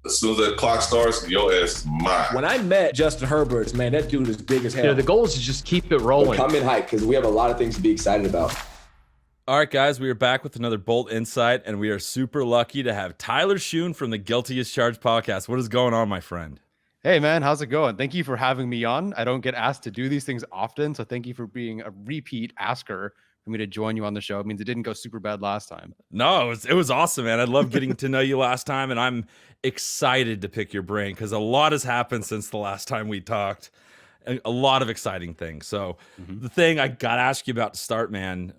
As soon as that clock starts, your ass is mine. When I met Justin Herbert, man, that dude is big as hell. The goal is to just keep it rolling. But come in hype because we have a lot of things to be excited about. All right, guys, we are back with another Bolt Insight, and we are super lucky to have Tyler Schoon from the Guilty as Charged podcast. What is going on, my friend? Hey, man, how's it going? Thank you for having me on. I don't get asked to do these things often, so thank you for being a repeat asker for me to join you on the show. It means it didn't go super bad last time. No, it was awesome, man. I love getting to know you last time, and I'm excited to pick your brain because a lot has happened since the last time we talked. A lot of exciting things. So the thing I got to ask you about to start, man,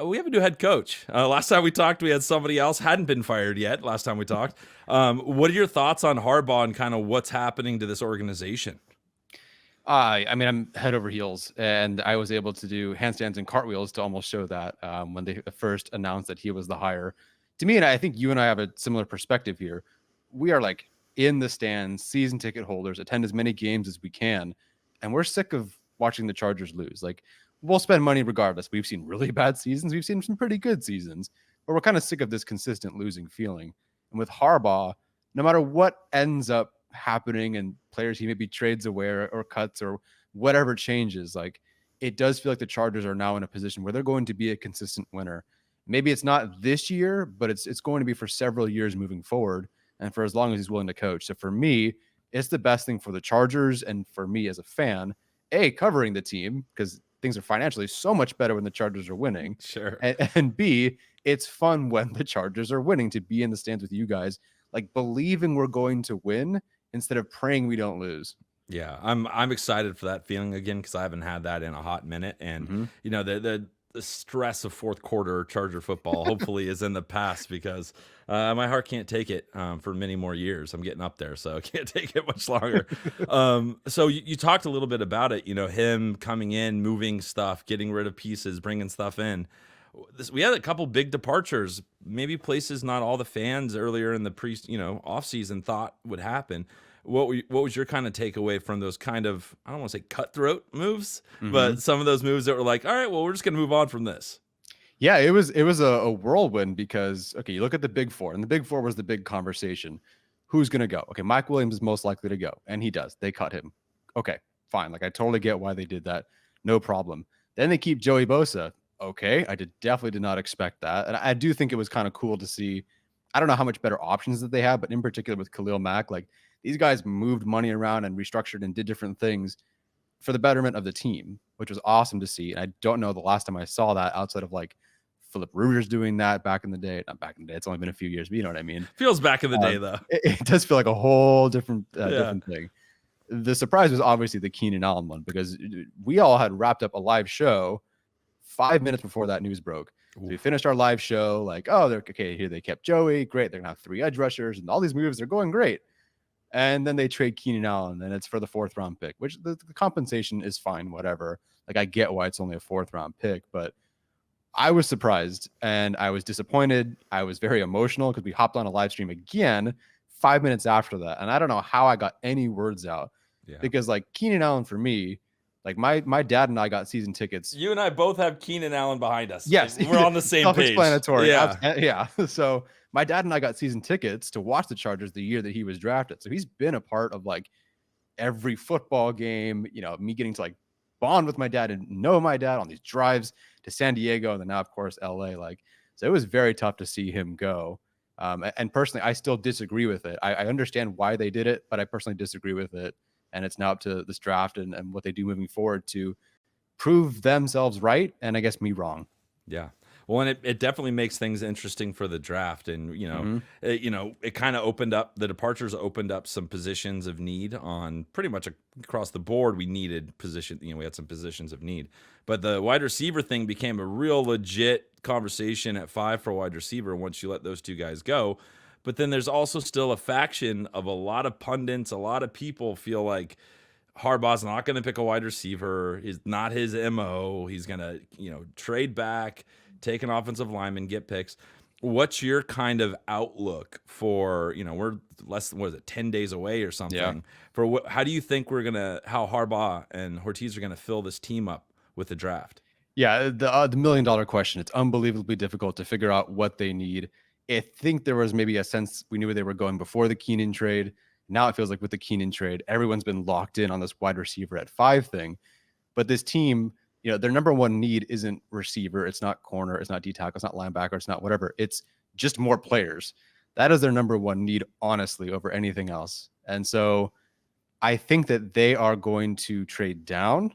we have a new head coach. Last time we talked, we had somebody else, hadn't been fired yet last time we talked. What are your thoughts on Harbaugh and kind of what's happening to this organization? I mean, I'm head over heels, and I was able to do handstands and cartwheels to almost show that when they first announced that he was the hire. To me, and I think you and I have a similar perspective here, we are like in the stands, season ticket holders, attend as many games as we can, and we're sick of watching the Chargers lose. Like, we'll spend money regardless. We've seen really bad seasons. We've seen some pretty good seasons, but we're kind of sick of this consistent losing feeling. And with Harbaugh, no matter what ends up happening and players he maybe trades away or cuts or whatever changes, like, it does feel like the Chargers are now in a position where they're going to be a consistent winner. Maybe it's not this year, but it's going to be for several years moving forward and for as long as he's willing to coach. So for me, it's the best thing for the Chargers and for me as a fan, A, covering the team because things are financially so much better when the Chargers are winning. Sure. And B, it's fun when the Chargers are winning to be in the stands with you guys, like believing we're going to win instead of praying we don't lose. Yeah, I'm excited for that feeling again because I haven't had that in a hot minute. And you know, the stress of fourth quarter Charger football hopefully is in the past because my heart can't take it for many more years. I'm getting up there, so I can't take it much longer. So you talked a little bit about it, you know, him coming in, moving stuff, getting rid of pieces, bringing stuff in. We had a couple big departures, maybe places not all the fans earlier in the off season thought would happen. What was your kind of takeaway from those kind of, I don't want to say cutthroat moves, but some of those moves that were like, all right, well, we're just going to move on from this. Yeah, it was a whirlwind because, okay, you look at the big four, and the big four was the big conversation. Who's going to go? Okay, Mike Williams is most likely to go, and he does. They cut him. Okay, fine. Like, I totally get why they did that. No problem. Then they keep Joey Bosa. Okay, I definitely did not expect that. And I do think it was kind of cool to see. I don't know how much better options that they have, but in particular with Khalil Mack, like, these guys moved money around and restructured and did different things for the betterment of the team, which was awesome to see. And I don't know the last time I saw that outside of like Philip Rivers doing that back in the day. Not back in the day. It's only been a few years, but you know what I mean? Feels back in the day, though. It does feel like a whole different thing. The surprise was obviously the Keenan Allen one because we all had wrapped up a live show 5 minutes before that news broke. So we finished our live show like, oh, they're okay. Here they kept Joey. Great. They're going to have 3 edge rushers and all these moves. They're going great. And then they trade Keenan Allen, and it's for the 4th round pick, which the compensation is fine, whatever. Like, I get why it's only a 4th round pick, but I was surprised and I was disappointed. I was very emotional because we hopped on a live stream again 5 minutes after that. And I don't know how I got any words out because, like, Keenan Allen for me, like my dad and I got season tickets. You and I both have Keenan Allen behind us. Yes. We're on the same page. Self-explanatory. Yeah. So my dad and I got season tickets to watch the Chargers the year that he was drafted. So he's been a part of like every football game, you know, me getting to like bond with my dad and know my dad on these drives to San Diego and then now, of course, LA. Like, so it was very tough to see him go. And personally, I still disagree with it. I understand why they did it, but I personally disagree with it. And it's now up to this draft and what they do moving forward to prove themselves right. And I guess me wrong. Yeah. Well, and it definitely makes things interesting for the draft. And, it kind of the departures opened up some positions of need on pretty much across the board. We needed we had some positions of need. But the wide receiver thing became a real legit conversation at 5 for wide receiver once you let those 2 guys go. But then there's also still a faction of a lot of pundits, a lot of people feel like Harbaugh's not going to pick a wide receiver. It's not his MO. He's going to, trade back, take an offensive lineman, get picks. What's your kind of outlook for, we're less than, 10 days away or something. Yeah. For how do you think how Harbaugh and Ortiz are going to fill this team up with the draft? Yeah, the $1 million question. It's unbelievably difficult to figure out what they need. I think there was maybe a sense we knew where they were going before the Keenan trade. Now it feels like with the Keenan trade, everyone's been locked in on this wide receiver at 5 thing. But this team, their number one need isn't receiver. It's not corner. It's not D tackle. It's not linebacker. It's not whatever. It's just more players. That is their number one need, honestly, over anything else. And so I think that they are going to trade down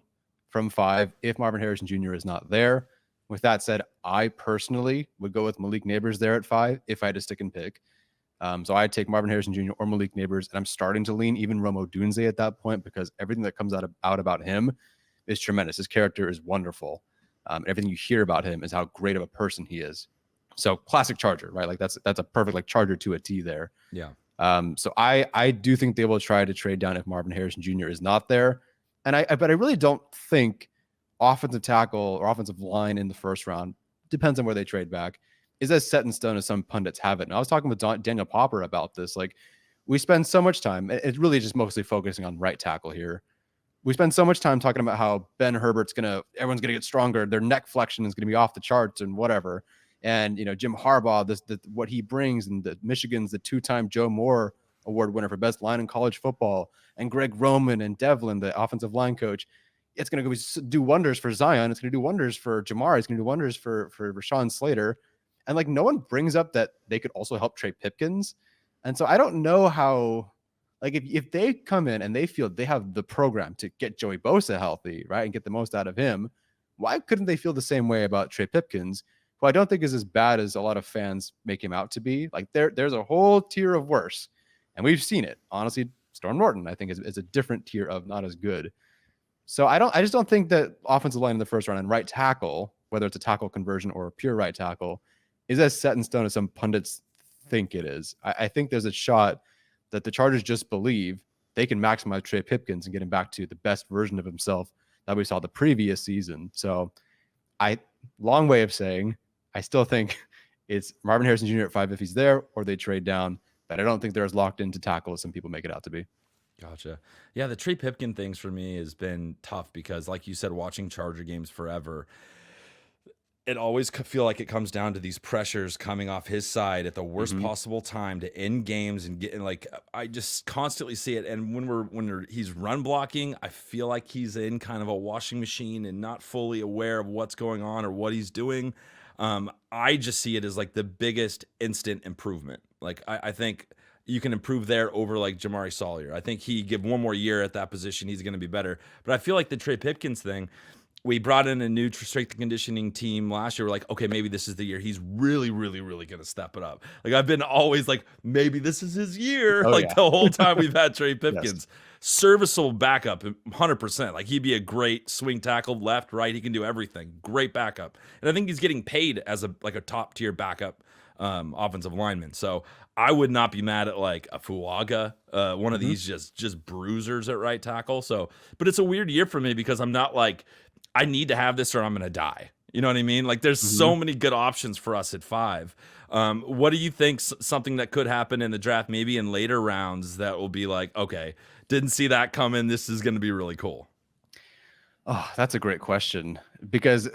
from 5 if Marvin Harrison Jr. is not there. With that said, I personally would go with Malik Neighbors there at 5 if I had to stick and pick. So I'd take Marvin Harrison Jr. or Malik Neighbors, and I'm starting to lean even Rome Odunze at that point because everything that comes out about him is tremendous. His character is wonderful. Everything you hear about him is how great of a person he is. So classic Charger, right? Like that's a perfect like Charger to a T there. Yeah. So I do think they will try to trade down if Marvin Harrison Jr. is not there. But I really don't think offensive tackle or offensive line in the first round, depends on where they trade back, is as set in stone as some pundits have it. And I was talking with Daniel Popper about this. Like, we spend so much time, it's really just mostly focusing on right tackle here. We spend so much time talking about how Ben Herbert's everyone's gonna get stronger. Their neck flexion is gonna be off the charts and whatever. And Jim Harbaugh, what he brings, and Michigan's the 2-time Joe Moore Award winner for best line in college football, and Greg Roman and Devlin, the offensive line coach. It's going to do wonders for Zion. It's going to do wonders for Jamar. It's going to do wonders for Rashawn Slater. And like, no one brings up that they could also help Trey Pipkins. And so I don't know how, like, if they come in and they feel they have the program to get Joey Bosa healthy, right, and get the most out of him, why couldn't they feel the same way about Trey Pipkins, who I don't think is as bad as a lot of fans make him out to be? Like, there's a whole tier of worse, and we've seen it. Honestly, Storm Norton, I think, is a different tier of not as good. So I just don't think that offensive line in the first round and right tackle, whether it's a tackle conversion or a pure right tackle, is as set in stone as some pundits think it is. I think there's a shot that the Chargers just believe they can maximize Trey Pipkins and get him back to the best version of himself that we saw the previous season. So long way of saying, I still think it's Marvin Harrison Jr. at 5 if he's there, or they trade down, but I don't think they're as locked into tackle as some people make it out to be. Gotcha. Yeah, the Trey Pipkin things for me has been tough because, like you said, watching Charger games forever, it always feel like it comes down to these pressures coming off his side at the worst possible time to end games and getting like, I just constantly see it. And when he's run blocking, I feel like he's in kind of a washing machine and not fully aware of what's going on or what he's doing. I just see it as like the biggest instant improvement. Like I think you can improve there over like Jamari Sawyer. I think he give one more year at that position, he's going to be better. But I feel like the Trey Pipkins thing, we brought in a new strength and conditioning team last year. We're like, okay, maybe this is the year he's really, really, really going to step it up. Like, I've been always like, maybe this is his year. The whole time we've had Trey Pipkins. Yes. Serviceable backup, 100%. Like, he'd be a great swing tackle, left, right. He can do everything. Great backup. And I think he's getting paid as a top tier backup offensive lineman. So I would not be mad at like a Fuaga, one of these just bruisers at right tackle. So, but it's a weird year for me because I'm not like, I need to have this or I'm going to die. You know what I mean? Like, there's so many good options for us at 5. What do you think something that could happen in the draft, maybe in later rounds, that will be like, okay, didn't see that coming. This is going to be really cool. Oh, that's a great question, because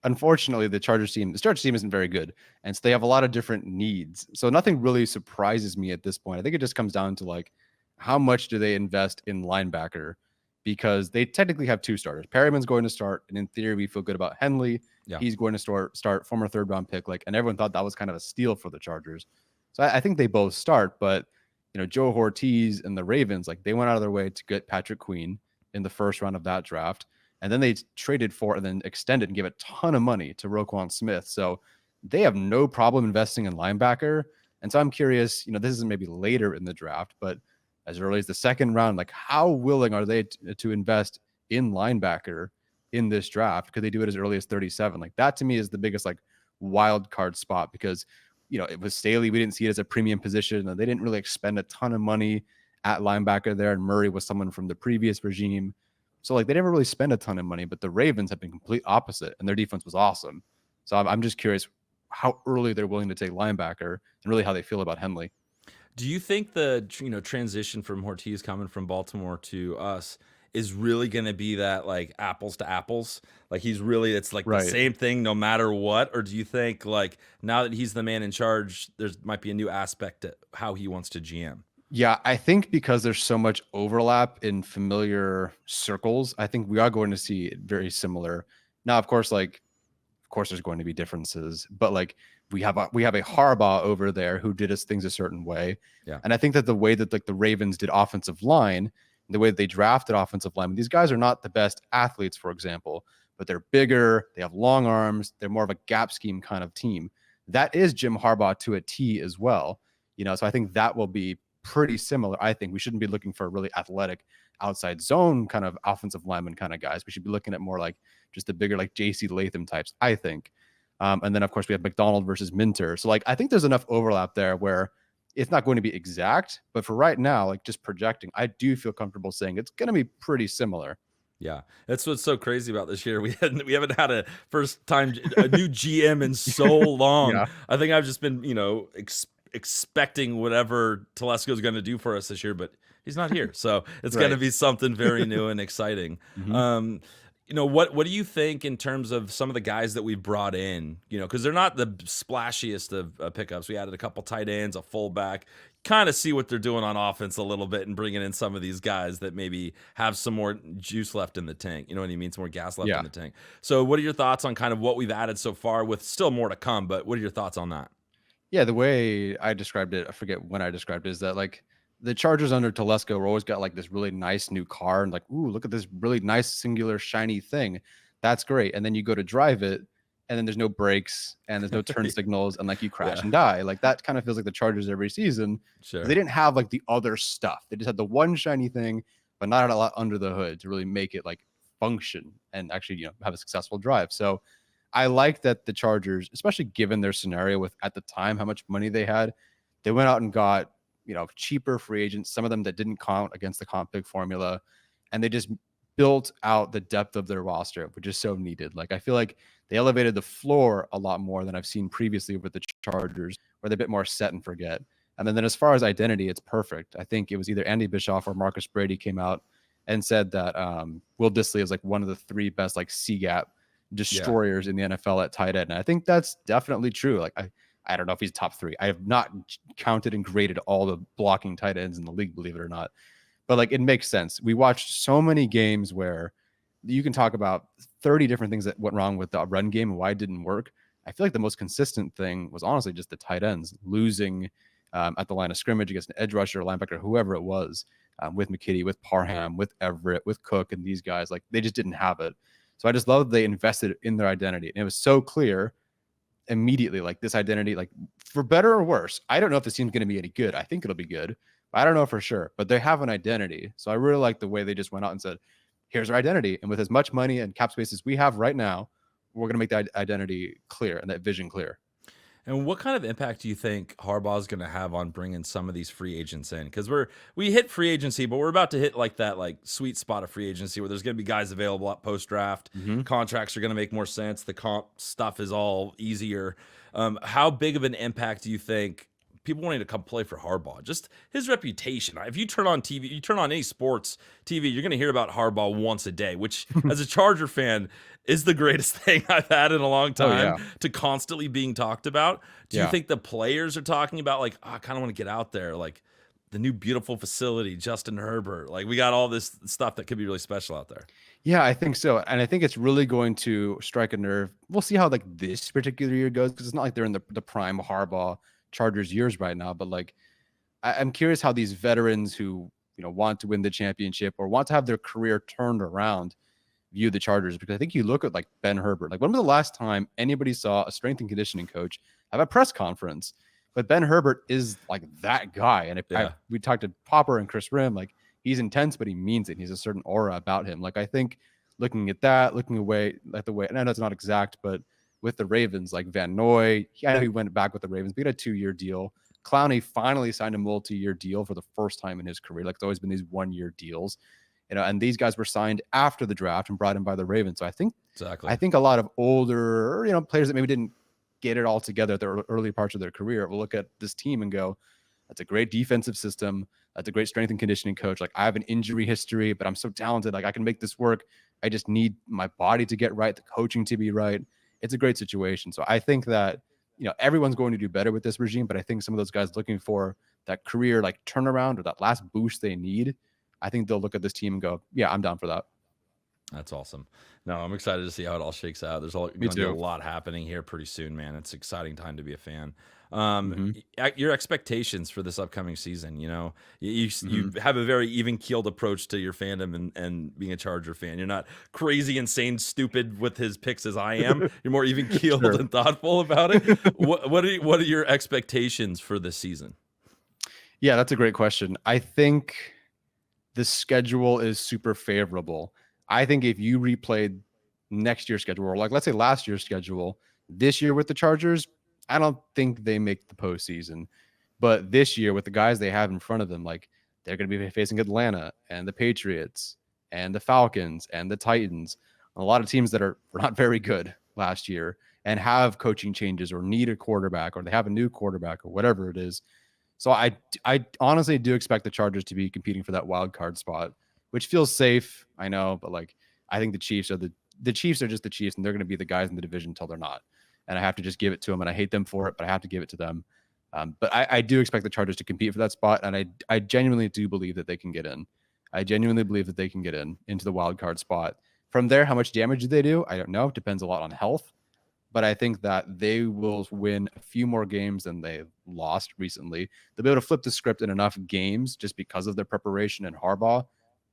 unfortunately the Chargers team isn't very good. And so they have a lot of different needs. So nothing really surprises me at this point. I think it just comes down to like, how much do they invest in linebacker? Because they technically have 2 starters. Perryman's going to start, and in theory, we feel good about Henley. Yeah. He's going to start former 3rd-round pick, and everyone thought that was kind of a steal for the Chargers. So I think they both start, but Joe Ortiz and the Ravens, like, they went out of their way to get Patrick Queen in the 1st round of that draft, and then they traded for and then extended and gave a ton of money to Roquan Smith. So they have no problem investing in linebacker. And so I'm curious, this is maybe later in the draft, but as early as the 2nd round, like, how willing are they to invest in linebacker in this draft? Could they do it as early as 37? Like, that to me is the biggest like wild card spot, because it was Staley. We didn't see it as a premium position, and they didn't really expend a ton of money at linebacker there. And Murray was someone from the previous regime, so like they never really spend a ton of money. But the Ravens have been complete opposite, and their defense was awesome. So I'm just curious how early they're willing to take linebacker and really how they feel about Henley. Do you think the transition from Ortiz coming from Baltimore to us is really going to be that like apples to apples? Like it's like the Right. same thing no matter what? Or do you think like now that he's the man in charge, there's might be a new aspect to how he wants to GM? Yeah, I think because there's so much overlap in familiar circles, I think we are going to see it very similar. Now, of course, there's going to be differences, but like we have a Harbaugh over there who did his things a certain way. Yeah. And I think that the way that like the Ravens did offensive line, the way that they drafted offensive linemen, these guys are not the best athletes, for example, but they're bigger, they have long arms, they're more of a gap scheme kind of team. That is Jim Harbaugh to a T as well. So I think that will be pretty similar. I think we shouldn't be looking for really athletic outside zone kind of offensive lineman kind of guys. We should be looking at more like just the bigger like JC Latham types, I think. And then of course we have McDonald versus Minter. So like I think there's enough overlap there where it's not going to be exact, but for right now, like just projecting, I do feel comfortable saying it's going to be pretty similar. Yeah, that's what's so crazy about this year. We haven't had a first time a new GM in so long. Yeah. I think I've just been expecting whatever Telesco's going to do for us this year, but he's not here, so it's going to be something very new and exciting. What do you think in terms of some of the guys that we brought in? Because they're not the splashiest of pickups. We added a couple tight ends, a fullback. Kind of see what they're doing on offense a little bit and bringing in some of these guys that maybe have some more juice left in the tank. You know what I mean? Some more gas left in the tank. So what are your thoughts on kind of what we've added so far with still more to come, but what are your thoughts on that? Yeah, the way I described it, I forget when I described it, is that like the Chargers under Telesco were always got like this really nice new car and like, ooh, look at this really nice singular shiny thing. That's great. And then you go to drive it and then there's no brakes and there's no turn signals and like you crash and die. Like that kind of feels like the Chargers every season. Sure. They didn't have like the other stuff. They just had the one shiny thing, but not a lot under the hood to really make it like function and actually, have a successful drive. So I like that the Chargers, especially given their scenario with at the time how much money they had, they went out and got, cheaper free agents, some of them that didn't count against the comp pick formula, and they just built out the depth of their roster, which is so needed. Like I feel like they elevated the floor a lot more than I've seen previously with the Chargers, where they're a bit more set and forget. And then as far as identity, it's perfect. I think it was either Andy Bischoff or Marcus Brady came out and said that Will Dissly is like one of the three best like C-gap destroyers in the NFL at tight end. And I think that's definitely true. Like I don't know if he's top three. I have not counted and graded all the blocking tight ends in the league, believe it or not. But like it makes sense. We watched so many games where you can talk about 30 different things that went wrong with the run game and why it didn't work. I feel like the most consistent thing was honestly just the tight ends losing at the line of scrimmage against an edge rusher, linebacker, whoever it was, with McKitty, with Parham, with Everett, with Cook, and these guys. Like they just didn't have it. So I just love that they invested in their identity. And it was so clear immediately, like this identity, like for better or worse. I don't know if this team's going to be any good. I think it'll be good. I don't know for sure, but they have an identity. So I really like the way they just went out and said, here's our identity. And with as much money and cap space as we have right now, we're going to make that identity clear and that vision clear. And what kind of impact do you think Harbaugh is going to have on bringing some of these free agents in? Because we hit free agency, but we're about to hit like that like sweet spot of free agency where there's going to be guys available at post draft. Contracts are going to make more sense. The comp stuff is all easier. How big of an impact do you think people wanting to come play for Harbaugh, just his reputation? If you turn on TV, you turn on any sports TV, you're going to hear about Harbaugh once a day, which as a Charger fan is the greatest thing I've had in a long time to constantly being talked about. Do you think the players are talking about like, I kind of want to get out there, like the new beautiful facility, Justin Herbert, like we got all this stuff that could be really special out there? Yeah, I think so. And I think it's really going to strike a nerve. We'll see how like this particular year goes, because it's not like they're in the prime Harbaugh Chargers years right now, but like I'm curious how these veterans who want to win the championship or want to have their career turned around view the Chargers, because I think you look at like Ben Herbert. Like when was the last time anybody saw a strength and conditioning coach have a press conference? But Ben Herbert is like that guy. And we talked to Popper and Chris Rim, like he's intense, but he means it. He's a certain aura about him. Like I think looking at that, looking away at the way, and I know it's not exact, but with the Ravens, like Van Noy, I know he went back with the Ravens, but he had a 2-year deal. Clowney finally signed a multi-year deal for the first time in his career. Like it's always been these 1-year deals, and these guys were signed after the draft and brought in by the Ravens. So I think a lot of older, players that maybe didn't get it all together at the early parts of their career will look at this team and go, That's a great defensive system. That's a great strength and conditioning coach. Like, I have an injury history, but I'm so talented. Like, I can make this work. I just need my body to get right, the coaching to be right. It's a great situation. So I think that, everyone's going to do better with this regime, but I think some of those guys looking for that career like turnaround or that last boost they need, I think they'll look at this team and go, yeah, I'm down for that. That's awesome. No, I'm excited to see how it all shakes out. There's going to be a lot happening here pretty soon, man. It's an exciting time to be a fan. Your expectations for this upcoming season, you have a very even keeled approach to your fandom and being a Charger fan. You're not crazy, insane, stupid with his picks as I am. You're more even keeled and thoughtful about it. What are your expectations for this season? Yeah, that's a great question. I think the schedule is super favorable. I think if you replayed next year's schedule, or like let's say last year's schedule, this year with the Chargers, I don't think they make the postseason. But this year with the guys they have in front of them, like they're going to be facing Atlanta and the Patriots and the Falcons and the Titans, a lot of teams that were not very good last year and have coaching changes or need a quarterback or they have a new quarterback or whatever it is. So I honestly do expect the Chargers to be competing for that wild card spot, which feels safe, I know, but like I think the Chiefs are the Chiefs are just the Chiefs, and they're going to be the guys in the division until they're not. And I have to just give it to them, and I hate them for it, but I have to give it to them. But I do expect the Chargers to compete for that spot, and I genuinely do believe that they can get in. I genuinely believe that they can get into the wild card spot. From there, how much damage do they do? I don't know. It depends a lot on health. But I think that they will win a few more games than they lost recently. They'll be able to flip the script in enough games just because of their preparation and Harbaugh.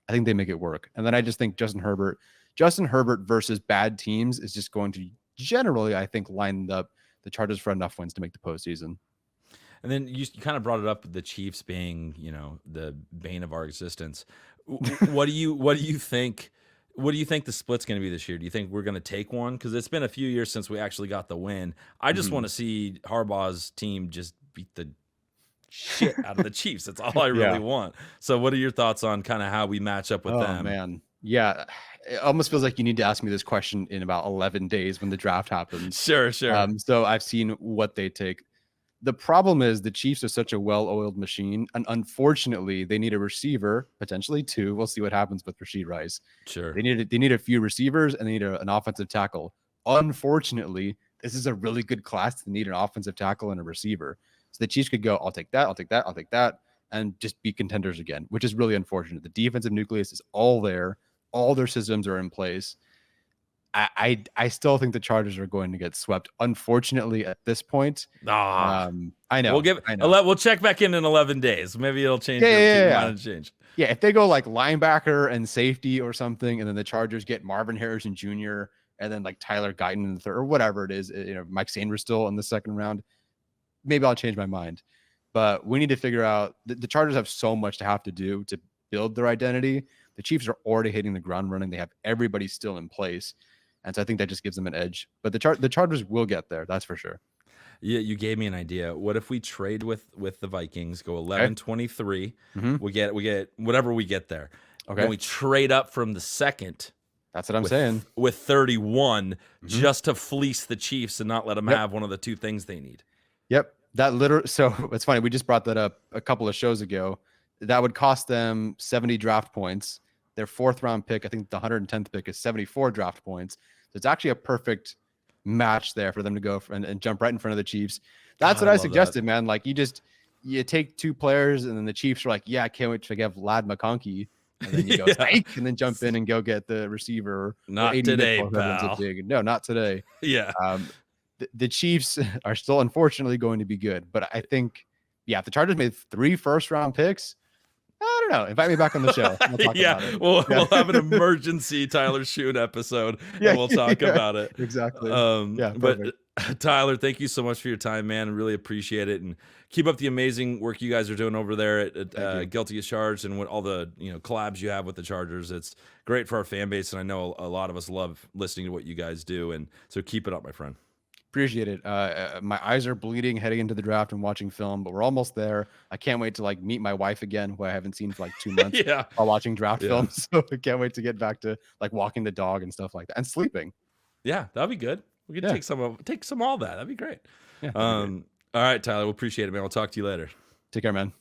I think they make it work. And then I just think Justin Herbert versus bad teams is just going to generally, I think, line up the Chargers for enough wins to make the postseason. And then you kind of brought it up, the Chiefs being, the bane of our existence. What do you think? What do you think the split's going to be this year? Do you think we're going to take one? Because it's been a few years since we actually got the win. I just want to see Harbaugh's team just beat the shit out of the Chiefs. That's all I really want. So what are your thoughts on kind of how we match up with them? Oh, man. Yeah. It almost feels like you need to ask me this question in about 11 days when the draft happens. Sure. So I've seen what they take. The problem is the Chiefs are such a well-oiled machine, and unfortunately, they need a receiver, potentially two. We'll see what happens with Rashee Rice. Sure. They need a few receivers, and they need an offensive tackle. Unfortunately, this is a really good class to need an offensive tackle and a receiver. So the Chiefs could go, I'll take that, and just be contenders again, which is really unfortunate. The defensive nucleus is all there. All their systems are in place. I still think the Chargers are going to get swept. Unfortunately, at this point, I know. We'll check back in 11 days. Maybe it'll change. Change. Yeah, if they go like linebacker and safety or something, and then the Chargers get Marvin Harrison Jr. and then like Tyler Guyton in the third or whatever it is, Mike Sainristil still in the second round, maybe I'll change my mind. But we need to figure out the Chargers have so much to have to do to build their identity. The Chiefs are already hitting the ground running. They have everybody still in place. And so I think that just gives them an edge. But the Chargers will get there. That's for sure. Yeah, you gave me an idea. What if we trade with the Vikings, go 11-23? We get whatever we get there. Okay. And we trade up from the second. That's what I'm saying. With 31, just to fleece the Chiefs and not let them have one of the two things they need. Yep. So it's funny. We just brought that up a couple of shows ago. That would cost them 70 draft points. Their fourth round pick, I think the 110th pick, is 74 draft points. So it's actually a perfect match there for them to go and jump right in front of the Chiefs. That's what I suggested, man. Like you take two players, and then the Chiefs are like, yeah, I can't wait to have Lad McConkey. And then you go, psych, and then jump in and go get the receiver. Not today, pal. No, not today. Yeah. The Chiefs are still unfortunately going to be good. But I think, if the Chargers made 3 first-round picks, I don't know. Invite me back on the show. We'll talk about it. We'll have an emergency Tyler Schoon episode, and we'll talk about it. Exactly. But Tyler, thank you so much for your time, man. I really appreciate it, and keep up the amazing work you guys are doing over there at Guilty as Charged, and with all the collabs you have with the Chargers. It's great for our fan base, and I know a lot of us love listening to what you guys do, and so keep it up, my friend. Appreciate it. My eyes are bleeding heading into the draft and watching film, but we're almost there. I can't wait to meet my wife again, who I haven't seen for 2 months while watching draft film. So I can't wait to get back to walking the dog and stuff like that and sleeping. Yeah, that'd be good. We could take some all that. That'd be great. Yeah, all right, Tyler, we'll appreciate it, man. We'll talk to you later. Take care, man.